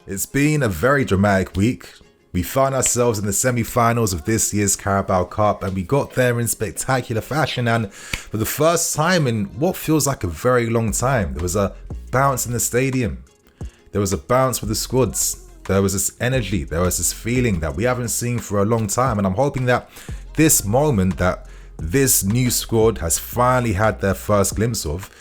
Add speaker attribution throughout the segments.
Speaker 1: It's been a very dramatic week. We found ourselves in the semi-finals of this year's Carabao Cup and we got there in spectacular fashion, and for the first time in what feels like a very long time, there was a bounce in the stadium. There was a bounce with the squads. There was this energy, there was this feeling that we haven't seen for a long time, and I'm hoping that this moment that this new squad has finally had their first glimpse of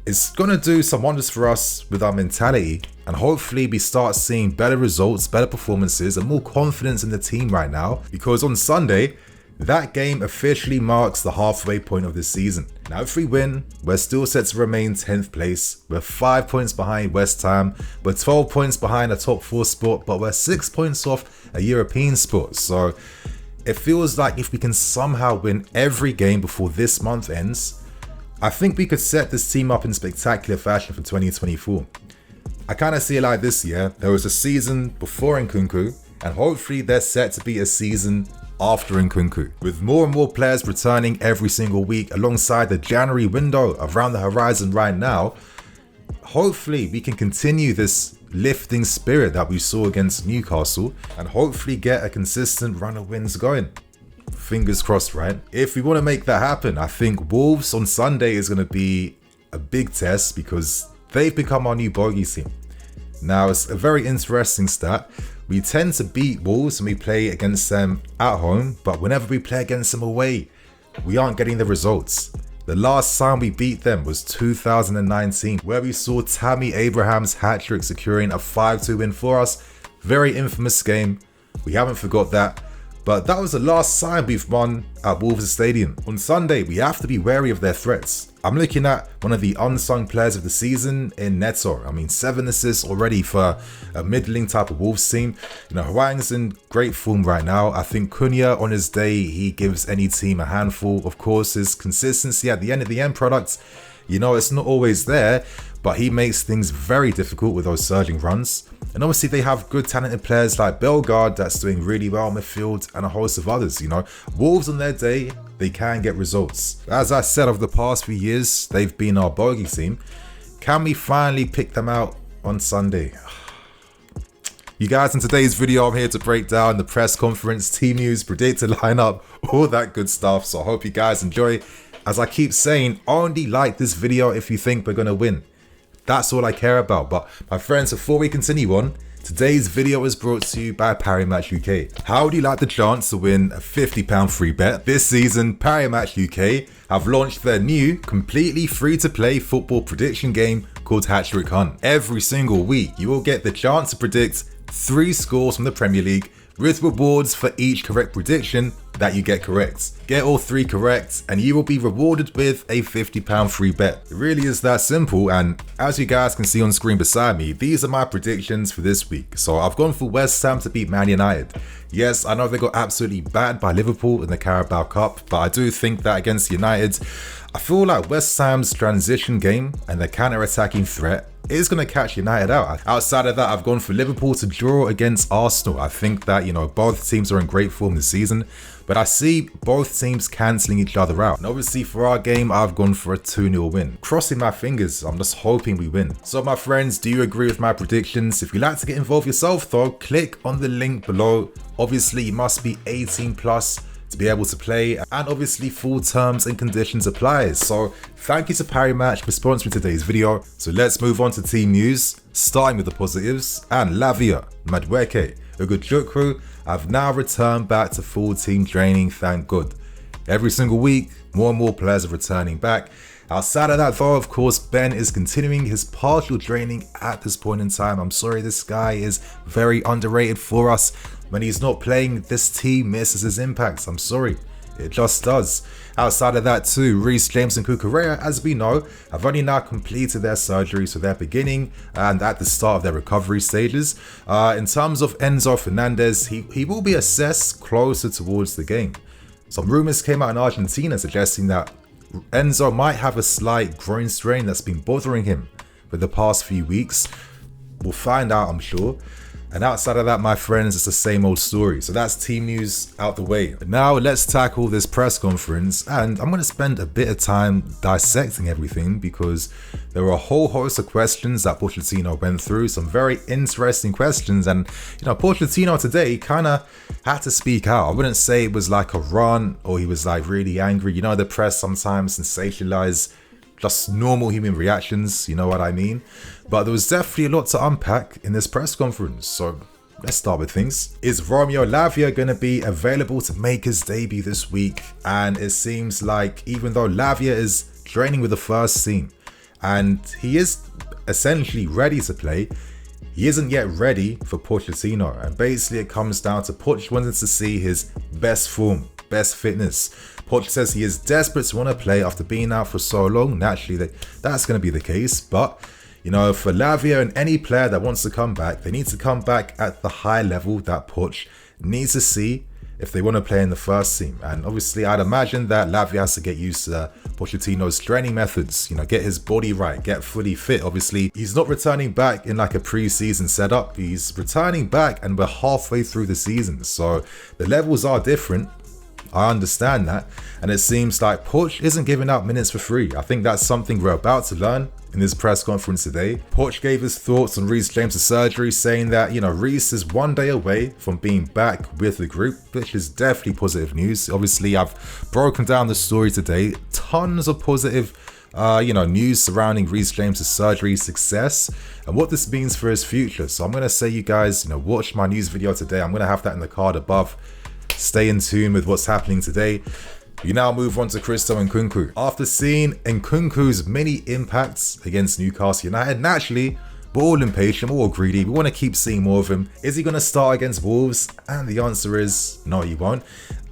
Speaker 1: is going to do some wonders for us with our mentality, and hopefully we start seeing better results, better performances and more confidence in the team right now, because on Sunday, that game officially marks the halfway point of this season. Now if we win, we're still set to remain 10th place, we're 5 points behind West Ham, we're 12 points behind a top 4 spot, but we're 6 points off a European spot. So it feels like if we can somehow win every game before this month ends, I think we could set this team up in spectacular fashion for 2024. I kind of see it like this year. There was a season before Nkunku, and hopefully there's set to be a season after Nkunku, with more and more players returning every single week alongside the January window around the horizon right now. Hopefully we can continue this lifting spirit that we saw against Newcastle and hopefully get a consistent run of wins going. Fingers crossed, right? If we want to make that happen, I think Wolves on Sunday is going to be a big test because they've become our new bogey team. Now, it's a very interesting stat. We tend to beat Wolves when we play against them at home, but whenever we play against them away, we aren't getting the results. The last time we beat them was 2019, where we saw Tammy Abraham's hat-trick securing a 5-2 win for us. Very infamous game. We haven't forgot that. But that was the last time we've won at Wolves Stadium. On Sunday, we have to be wary of their threats. I'm looking at one of the unsung players of the season in Neto. I mean, 7 assists already for a middling type of Wolves team. You know, Hwang's in great form right now. I think Cunha on his day, he gives any team a handful. Of course, his consistency at the end product, you know, it's not always there, but he makes things very difficult with those surging runs. And obviously they have good talented players like Bellegarde that's doing really well in midfield and a host of others, you know. Wolves on their day, they can get results. As I said, over the past few years, they've been our bogey team. Can we finally pick them out on Sunday? You guys, in today's video, I'm here to break down the press conference, team news, predicted lineup, all that good stuff. So I hope you guys enjoy. As I keep saying, only like this video if you think we're going to win. That's all I care about. But my friends, before we continue on, today's video is brought to you by Parimatch UK. How would you like the chance to win a £50 free bet? This season, Parimatch UK have launched their new, completely free-to-play football prediction game called Hat-Trick Hunt. Every single week, you will get the chance to predict 3 scores from the Premier League with rewards for each correct prediction that you get correct. Get all 3 correct and you will be rewarded with a £50 free bet. It really is that simple, and as you guys can see on screen beside me, these are my predictions for this week. So I've gone for West Ham to beat Man United. Yes, I know they got absolutely battered by Liverpool in the Carabao Cup, but I do think that against United, I feel like West Ham's transition game and their counter-attacking threat is going to catch United out. Outside of that, I've gone for Liverpool to draw against Arsenal. I think that, you know, both teams are in great form this season, but I see both teams cancelling each other out. And obviously for our game, I've gone for a 2-0 win. Crossing my fingers, I'm just hoping we win. So my friends, do you agree with my predictions? If you'd like to get involved yourself though, click on the link below. Obviously you must be 18 plus to be able to play, and obviously full terms and conditions apply. So thank you to Parimatch for sponsoring today's video. So let's move on to team news, starting with the positives. And Lavia, Madueke, Ugujukwu have now returned back to full team training, thank God. Every single week, more and more players are returning back. Outside of that though, of course, Ben is continuing his partial training at this point in time. I'm sorry, this guy is very underrated for us. When he's not playing, this team misses his impact. I'm sorry, it just does. Outside of that too, Reece James and Cucurella, as we know, have only now completed their surgery, so they're beginning and at the start of their recovery stages. In terms of Enzo Fernandez, he will be assessed closer towards the game. Some rumours came out in Argentina suggesting that Enzo might have a slight groin strain that's been bothering him for the past few weeks. We'll find out, I'm sure. And outside of that, my friends, it's the same old story. So that's team news out the way. But now let's tackle this press conference, and I'm going to spend a bit of time dissecting everything because there were a whole host of questions that Pochettino went through, some very interesting questions, and Pochettino today kind of had to speak out. I wouldn't say it was like a rant or he was like really angry. The press sometimes sensationalize just normal human reactions, you know what I mean? But there was definitely a lot to unpack in this press conference, so let's start with things. Is Romeo Lavia going to be available to make his debut this week? And it seems like even though Lavia is training with the first team and he is essentially ready to play, he isn't yet ready for Pochettino. And basically it comes down to Poch wanting to see his best form, best fitness. Poch says he is desperate to want to play after being out for so long. Naturally, that's going to be the case. But, for Lavia and any player that wants to come back, they need to come back at the high level that Poch needs to see if they want to play in the first team. And obviously, I'd imagine that Lavia has to get used to Pochettino's training methods, get his body right, get fully fit. Obviously, he's not returning back in like a pre-season setup. He's returning back and we're halfway through the season. So the levels are different. I understand that, and it seems like Poch isn't giving out minutes for free. I think that's something we're about to learn in this press conference today. Poch gave his thoughts on Reece James' surgery, saying that, Reece is 1 day away from being back with the group, which is definitely positive news. Obviously, I've broken down the story today. Tons of positive news surrounding Reece James' surgery success and what this means for his future. So I'm going to say you guys, watch my news video today. I'm going to have that in the card above. Stay in tune with what's happening today. We now move on to Nkunku. After seeing Nkunku's many impacts against Newcastle United, naturally, we're all impatient, we're all greedy. We want to keep seeing more of him. Is he going to start against Wolves? And the answer is no, he won't.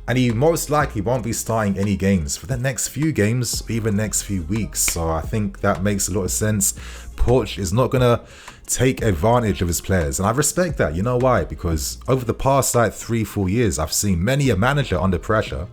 Speaker 1: And he most likely won't be starting any games for the next few games, or even next few weeks. So I think that makes a lot of sense. Poch is not going to take advantage of his players. And I respect that. You know why? Because over the past 3-4 years, I've seen many a manager under pressure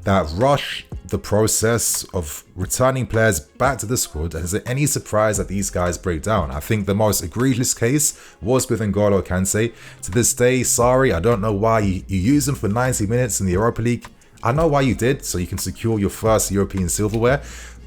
Speaker 1: that rush the process of returning players back to the squad. And is it any surprise that these guys break down? I think the most egregious case was with N'Golo Kante. To this day, sorry, I don't know why you use him for 90 minutes in the Europa League. I know why you did, so you can secure your first European silverware,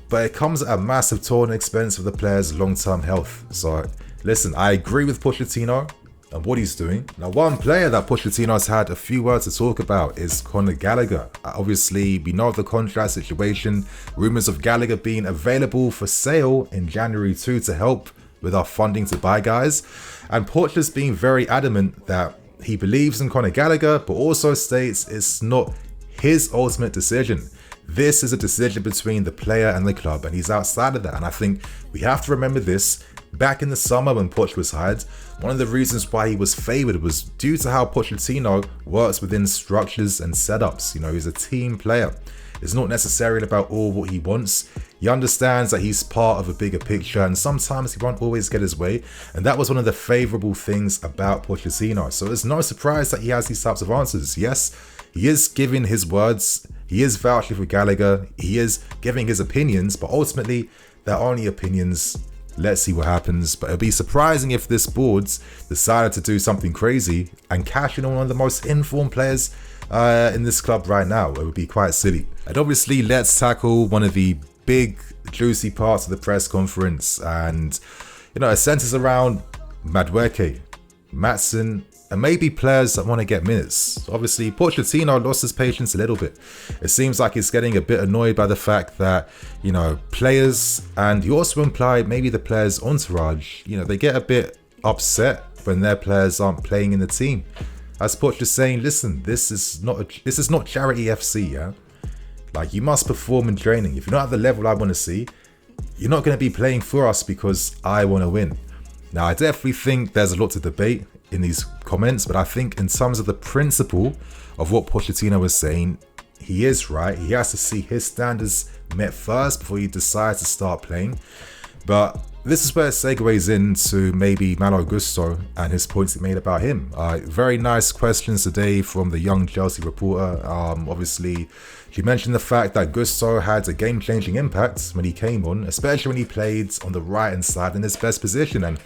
Speaker 1: but it comes at a massive toll and expense of the players' long-term health. So listen, I agree with Pochettino and what he's doing. Now, one player that Pochettino's had a few words to talk about is Conor Gallagher. Obviously, we know the contract situation, rumours of Gallagher being available for sale in January too to help with our funding to buy guys. And Poch has been very adamant that he believes in Conor Gallagher, but also states it's not his ultimate decision. This is a decision between the player and the club, and he's outside of that. And I think we have to remember this. Back in the summer when Poch was hired, one of the reasons why he was favoured was due to how Pochettino works within structures and setups. He's a team player. It's not necessarily about all what he wants. He understands that he's part of a bigger picture and sometimes he won't always get his way. And that was one of the favourable things about Pochettino. So it's no surprise that he has these types of answers. Yes, he is giving his words. He is vouching for Gallagher. He is giving his opinions, but ultimately they're only opinions. Let's see what happens, but it'll be surprising if this board decided to do something crazy and cash in on one of the most informed players in this club right now. It would be quite silly. And obviously, let's tackle one of the big, juicy parts of the press conference. And, it centers around Madueke, Maatsen, and maybe players that want to get minutes. Obviously, Pochettino lost his patience a little bit. It seems like he's getting a bit annoyed by the fact that, players, and he also implied maybe the players' entourage, they get a bit upset when their players aren't playing in the team. As Poch is saying, listen, this is not charity FC, yeah? You must perform in training. If you're not at the level I want to see, you're not going to be playing for us because I want to win. Now, I definitely think there's a lot to debate in these comments, but I think in terms of the principle of what Pochettino was saying, he is right. He has to see his standards met first before he decides to start playing. But this is where it segues into maybe Malo Gusto and his points he made about him. Very nice questions today from the young Chelsea reporter. Obviously, he mentioned the fact that Gusto had a game-changing impact when he came on, especially when he played on the right-hand side in his best position. And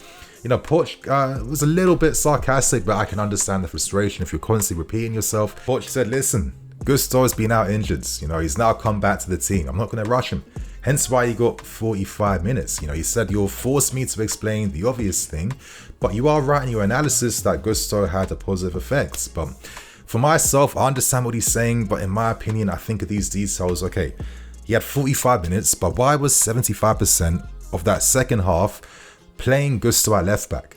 Speaker 1: Poch was a little bit sarcastic, but I can understand the frustration if you're constantly repeating yourself. Poch said, listen, Gusto's been out injured. He's now come back to the team. I'm not going to rush him. Hence why he got 45 minutes. He said, you'll force me to explain the obvious thing, but you are right in your analysis that Gusto had a positive effect. But for myself, I understand what he's saying, but in my opinion, I think of these details. Okay, he had 45 minutes, but why was 75% of that second half playing Gusto at left back?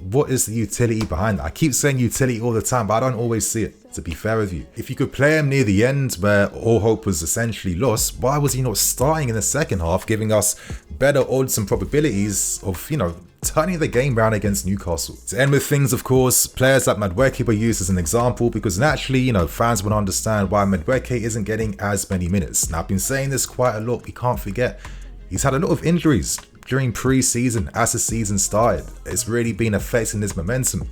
Speaker 1: What is the utility behind that? I keep saying utility all the time, but I don't always see it, to be fair with you. If you could play him near the end where all hope was essentially lost, why was he not starting in the second half, giving us better odds and probabilities of, turning the game round against Newcastle? To end with things, of course, players like Madueke were used as an example because naturally, fans will understand why Madueke isn't getting as many minutes. Now, I've been saying this quite a lot, we can't forget, he's had a lot of injuries during pre-season as the season started. It's really been affecting his momentum.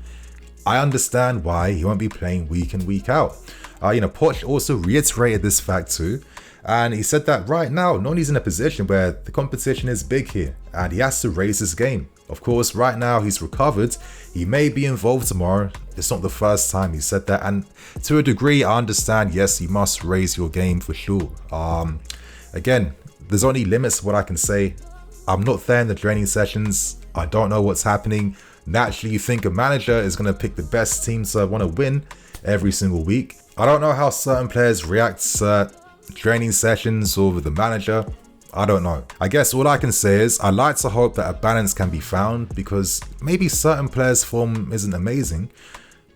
Speaker 1: I understand why he won't be playing week in, week out. Poch also reiterated this fact too, and he said that right now, Noni's in a position where the competition is big here, and he has to raise his game. Of course, right now he's recovered. He may be involved tomorrow. It's not the first time he said that, and to a degree, I understand. Yes, you must raise your game for sure. Again, there's only limits to what I can say. I'm not there in the training sessions. I don't know what's happening. Naturally, you think a manager is going to pick the best team to want to win every single week. I don't know how certain players react to training sessions or with the manager. I don't know. I guess all I can say is I like to hope that a balance can be found because maybe certain players' form isn't amazing.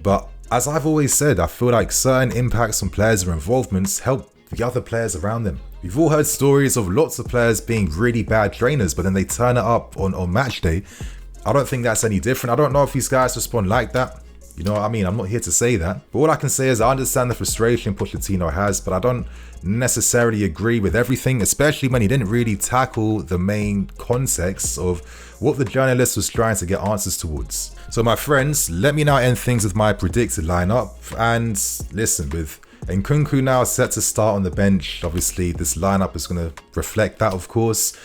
Speaker 1: But as I've always said, I feel like certain impacts on players or involvements help the other players around them. We've all heard stories of lots of players being really bad trainers, but then they turn it up on match day. I don't think that's any different. I don't know if these guys respond like that. You know what I mean? I'm not here to say that. But all I can say is I understand the frustration Pochettino has, but I don't necessarily agree with everything, especially when he didn't really tackle the main context of what the journalist was trying to get answers towards. So my friends, let me now end things with my predicted lineup. And listen, with Nkunku now set to start on the bench, obviously this lineup is going to reflect that, of course.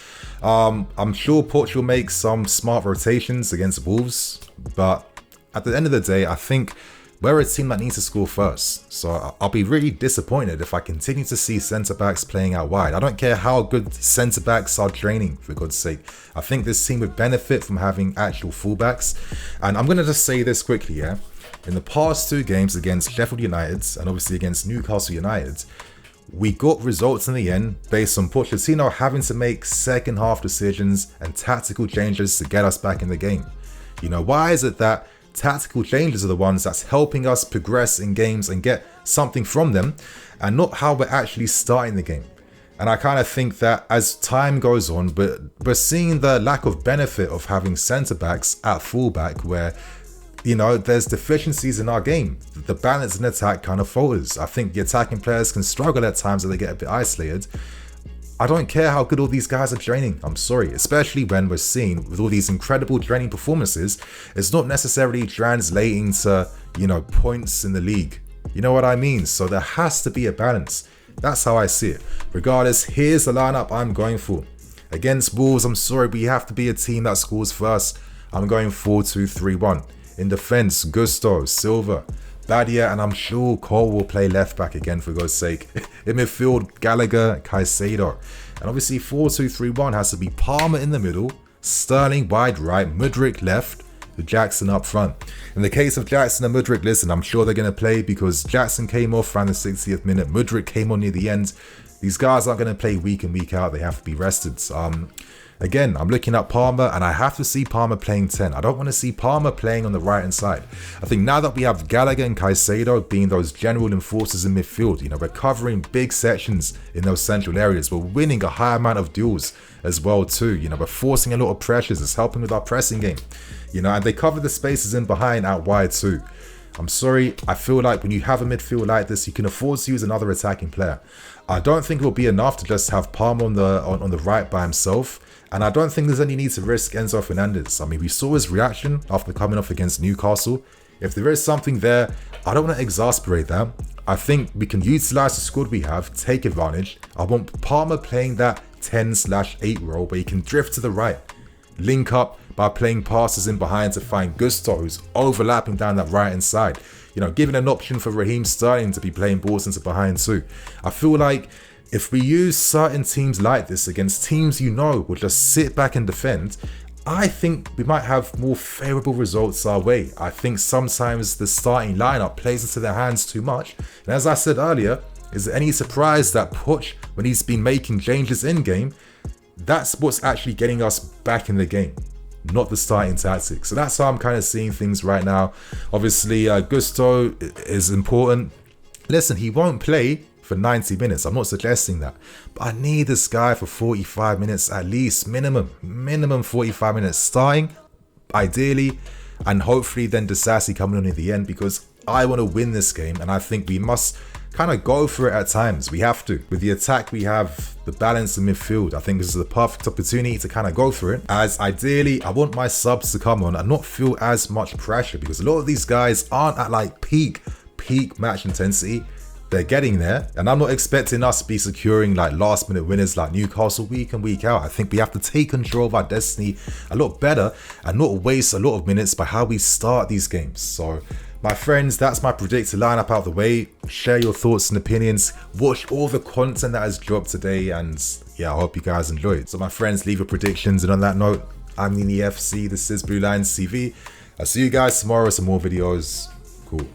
Speaker 1: I'm sure Poch will make some smart rotations against Wolves, but at the end of the day, I think we're a team that needs to score first. So I'll be really disappointed if I continue to see centre-backs playing out wide. I don't care how good centre-backs are training, for God's sake. I think this team would benefit from having actual fullbacks. And I'm going to just say this quickly, yeah? In the past two games against Sheffield United and obviously against Newcastle United, we got results in the end based on Pochettino having to make second half decisions and tactical changes to get us back in the game. Why is it that tactical changes are the ones that's helping us progress in games and get something from them, and not how we're actually starting the game? And I kind of think that as time goes on, but we're seeing the lack of benefit of having centre-backs at fullback where there's deficiencies in our game. The balance in attack kind of falters. I think the attacking players can struggle at times when they get a bit isolated. I don't care how good all these guys are training. I'm sorry, especially when we're seeing with all these incredible training performances, it's not necessarily translating to, points in the league. You know what I mean? So there has to be a balance. That's how I see it. Regardless, here's the lineup I'm going for. Against Wolves, I'm sorry, but you have to be a team that scores first. I'm going 4-2-3-1. In defense, Gusto, Silva, Badia, and I'm sure Cole will play left back again, for God's sake. In midfield, Gallagher, Caicedo. And obviously 4-2-3-1 has to be Palmer in the middle, Sterling wide right, Mudryk left, with Jackson up front. In the case of Jackson and Mudryk, listen, I'm sure they're going to play because Jackson came off around the 60th minute, Mudryk came on near the end. These guys aren't going to play week in, week out. They have to be rested. Again, I'm looking at Palmer and I have to see Palmer playing 10. I don't want to see Palmer playing on the right-hand side. I think now that we have Gallagher and Caicedo being those general enforcers in midfield, we're covering big sections in those central areas. We're winning a high amount of duels as well too. We're forcing a lot of pressures. It's helping with our pressing game. And they cover the spaces in behind out wide too. I'm sorry, I feel like when you have a midfield like this, you can afford to use another attacking player. I don't think it will be enough to just have Palmer on the right by himself. And I don't think there's any need to risk Enzo Fernandez. I mean, we saw his reaction after coming off against Newcastle. If there is something there, I don't want to exasperate that. I think we can utilize the squad we have, take advantage. I want Palmer playing that 10/8 role where he can drift to the right, link up, by playing passes in behind to find Gusto, who's overlapping down that right hand side. You know, giving an option for Raheem Sterling to be playing balls into behind too. I feel like if we use certain teams like this against teams you know will just sit back and defend, I think we might have more favourable results our way. I think sometimes the starting lineup plays into their hands too much. And as I said earlier, is it any surprise that Poch, when he's been making changes in-game, that's what's actually getting us back in the game, not the starting tactics. So that's how I'm kind of seeing things right now. Obviously, Gusto is important. Listen, he won't play for 90 minutes. I'm not suggesting that. But I need this guy for 45 minutes at least, minimum 45 minutes starting, ideally, and hopefully then Disasi coming on in the end, because I want to win this game and I think we must kind of go for it at times. We have to. With the attack we have, the balance in midfield, I think this is the perfect opportunity to kind of go for it. As ideally, I want my subs to come on and not feel as much pressure, because a lot of these guys aren't at like peak match intensity. They're getting there, and I'm not expecting us to be securing like last minute winners like Newcastle week in week out. I think we have to take control of our destiny a lot better and not waste a lot of minutes by how we start these games. So my friends, that's my predicted lineup out of the way. Share your thoughts and opinions. Watch all the content that has dropped today, and yeah, I hope you guys enjoyed. So my friends, leave your predictions, and on that note, I'm Nini FC, this is BlueLionsTV. I'll see you guys tomorrow with some more videos. Cool.